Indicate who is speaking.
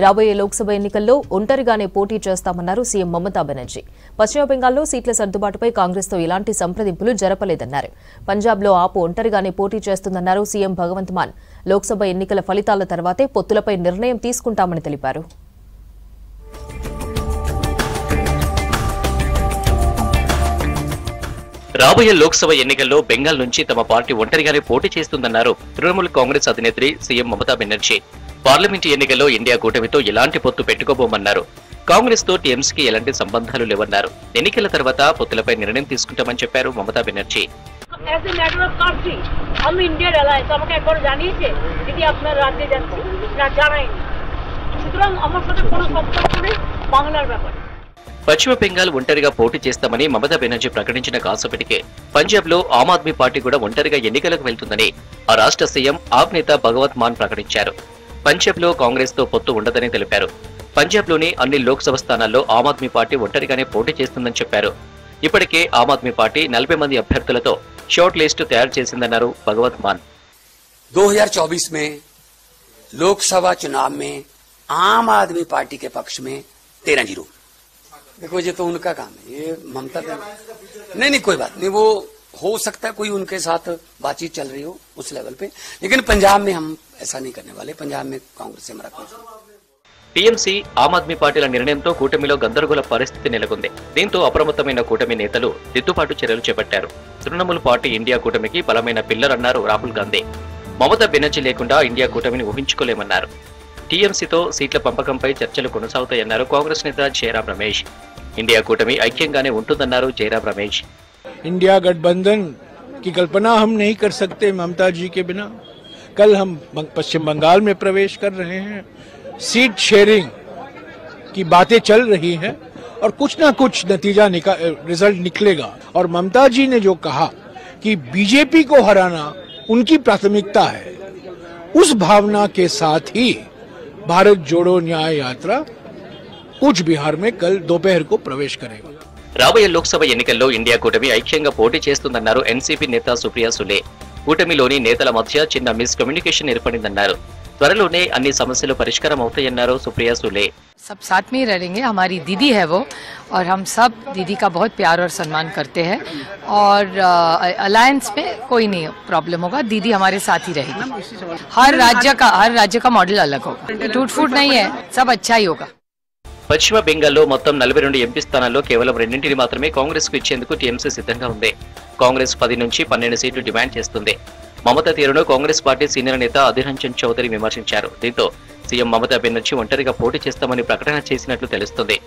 Speaker 1: రాబోయే లోక్సభ ఎన్నికల్లో ఒంటరిగానే పోటీ చేస్తామన్నారు సీఎం మమతా బెనర్జీ. పశ్చిమ బెంగాల్లో సీట్ల సర్దుబాటుపై కాంగ్రెస్తో ఎలాంటి సంప్రదింపులు జరపలేదన్నారు. పంజాబ్లో ఆపు ఒంటరిగానే పోటీ చేస్తుందన్నారు సీఎం భగవంత్ మాన్. లోక్సభ ఎన్నికల ఫలితాల తర్వాతే పొత్తులపై నిర్ణయం తీసుకుంటామని తెలిపారు.
Speaker 2: రాబోయే లోక్సభ ఎన్నికల్లో బెంగాల్ నుంచి తమ పార్టీ ఒంటరిగానే పోటీ చేస్తుందన్నారు తృణమూల్ కాంగ్రెస్ అధినేత్రి సీఎం మమతా బెనర్జీ. పార్లమెంటు ఎన్నికల్లో ఇండియా కూటమితో ఎలాంటి పొత్తు పెట్టుకోబోమన్నారు. కాంగ్రెస్ తో టీఎంసీకి ఎలాంటి సంబంధాలు లేవన్నారు. ఎన్నికల తర్వాత పొత్తులపై నిర్ణయం తీసుకుంటామని చెప్పారు మమతా బెనర్జీ. పశ్చిమ బెంగాల్ ఒంటరిగా పోటీ చేస్తామని మమతా బెనర్జీ ప్రకటించిన కాసేపటికే పంజాబ్ లో ఆమ్ ఆద్మీ పార్టీ కూడా ఒంటరిగా ఎన్నికలకు వెళ్తుందని ఆ రాష్ట్ర సీఎం ఆప్ నేత భగవంత్ మాన్ ప్రకటించారు. పంజాబ్ లో కాంగ్రెస్ తో పొత్తు ఉండదని తెలిపారు. పంజాబ్ లోని అన్ని లోక్సభ స్థానాల్లో ఆమ్ ఆద్మీ పార్టీ ఒంటరిగానే పోటీ చేస్తుందని చెప్పారు. ఇప్పటికే ఆమ్ ఆద్మీ పార్టీ 40 మంది అభ్యర్థులతో షార్ట్ లిస్ట్ తయారు చేసిందన్నారు భగవంత్ మాన్.
Speaker 3: 2024 में लोकसभा चुनाव में आम आदमी पार्टी के पक्ष में 13-0। देखो ये तो उनका काम है, ये ममता नहीं कोई बात नहीं, वो हो सकता है कोई उनके साथ बातचीत चल रही हो उस लेवल पे, लेकिन पंजाब में हम ऐसा नहीं करने वाले। पंजाब में कांग्रेस से हमारा कोई
Speaker 2: టీఎంసీ ఆమ్ ఆద్మీ పార్టీల నిర్ణయంతో కూటమిలో గందరగోళ పరిస్థితి నెలకొంది. దీంతో అప్రమత్తమైన కూటమి నేతలు దిద్దుబాటు చర్యలు చేపట్టారు. తృణమూల్ పార్టీ ఇండియా కూటమికి బలమైన పిల్లర్ అన్నారు రాహుల్ గాంధీ. మమతా బెనర్జీ లేకుండా ఇండియా కూటమిని ఊహించుకోలేమన్నారు. టీఎంసీతో సీట్ల పంపకంపై చర్చలు కొనసాగుతాయన్నారు కాంగ్రెస్ నేత జయరాం రమేష్. ఇండియా కూటమి ఐక్యంగానే ఉంటుందన్నారు జయరాం రమేష్.
Speaker 4: इंडिया गठबंधन की कल्पना हम नहीं कर सकते ममता जी के बिना। कल हम पश्चिम बंगाल में प्रवेश कर रहे हैं, सीट शेयरिंग की बातें चल रही हैं और कुछ ना कुछ नतीजा रिजल्ट निकलेगा। और ममता जी ने जो कहा कि बीजेपी को हराना उनकी प्राथमिकता है, उस भावना के साथ ही भारत जोड़ो न्याय यात्रा कूच बिहार में कल दोपहर को प्रवेश करेगा।
Speaker 2: రాబోయే లోక్సభ ఎన్నికల్లో ఇండియా కూటమి ఐక్యంగా పోటీ చేస్తుందన్నారు ఎన్సీపీ నేత సుప్రియా సులే. కూటమిలోని నేతల మధ్య చిన్న మిస్ కమ్యూనికేషన్ ఏర్పడిందన్నారు. త్వరలోనే అన్ని సమస్యలు పరిష్కారం అవుతాయన్నారు సుప్రియా సులే.
Speaker 5: सब साथ में ही रहेंगे, हमारी दीदी है वो, और हम सब दीदी का बहुत प्यार और सम्मान करते हैं और अलायंस में कोई नहीं प्रॉब्लम होगा, दीदी हमारे साथ ही रहेगी। हर राज्य का मॉडल अलग होगा, टूट फूट नहीं है, सब अच्छा ही होगा।
Speaker 2: పశ్చిమ బెంగాల్లో మొత్తం 42 ఎంపీ స్థానాల్లో కేవలం 2 మాత్రమే కాంగ్రెస్ కు ఇచ్చేందుకు టీఎంసీ సిద్ధంగా ఉంది. కాంగ్రెస్ 10 నుంచి 12 సీట్లు డిమాండ్ చేస్తుంది. మమతా తీరును కాంగ్రెస్ పార్టీ సీనియర్ నేత అధీర్ రంజన్ చౌదరి విమర్శించారు. దీంతో సీఎం మమతా బెనర్జీ ఒంటరిగా పోటీ చేస్తామని ప్రకటన చేసినట్లు తెలుస్తుంది.